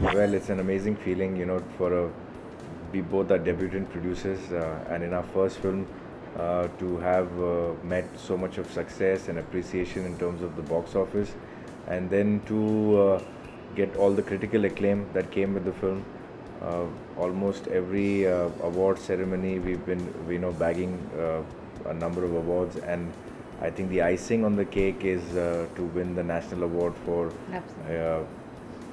Well, it's an amazing feeling, we both are debutant producers, and in our first film, to have met so much of success and appreciation in terms of the box office, and then to get all the critical acclaim that came with the film. Uh, Almost every award ceremony, we've been, bagging a number of awards, and I think the icing on the cake is to win the national award for Absolutely.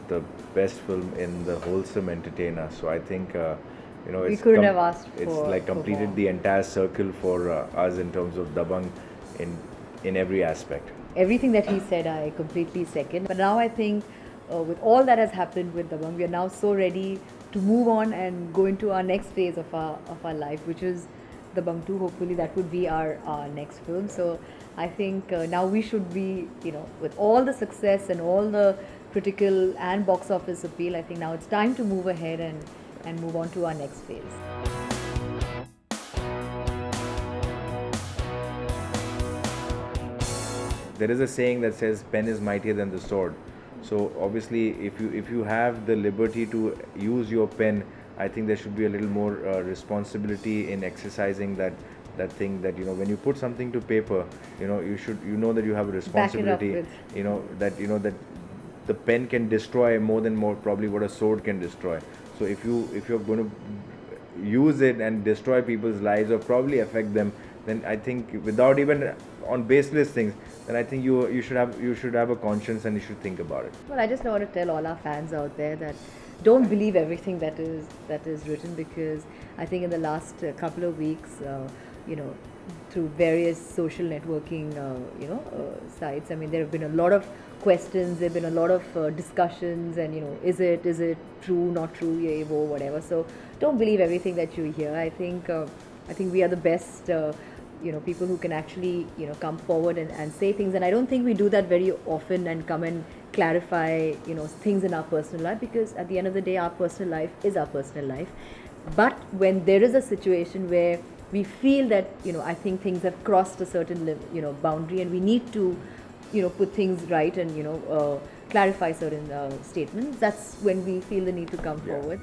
the best film in the wholesome entertainer. So I think We it's couldn't have asked it's for like for completed more. the entire circle for us in terms of Dabang in every aspect. Everything that he said, I completely second. But now I think with all that has happened with Dabang, we are now so ready to move on and go into our next phase of our life, which is Dabang 2. Hopefully, that would be our next film. So I think now we should be, with all the success and all the critical and box office appeal, I think now it's time to move ahead and move on to our next phase. There is a saying that says pen is mightier than the sword. So obviously, if you have the liberty to use your pen, I think there should be a little more responsibility in exercising that thing, that when you put something to paper, you should, that you have a Back it up responsibility, with. that the pen can destroy more than more probably what a sword can destroy. So if you're going to use it and destroy people's lives or probably affect them, then I think, without even on baseless things, then I think you should have a conscience and you should think about it. Well, I just want to tell all our fans out there that don't believe everything that is written, because I think in the last couple of weeks, you know, through various social networking, sites. I mean, there have been a lot of questions. There have been a lot of discussions, and is it true, not true, yeah, whatever. So don't believe everything that you hear. I think we are the best. People who can actually come forward and say things, and I don't think we do that very often and come and clarify things in our personal life, because at the end of the day our personal life is our personal life. But when there is a situation where we feel that I think things have crossed a certain boundary, and we need to put things right and clarify certain statements, that's when we feel the need to come Yeah. forward.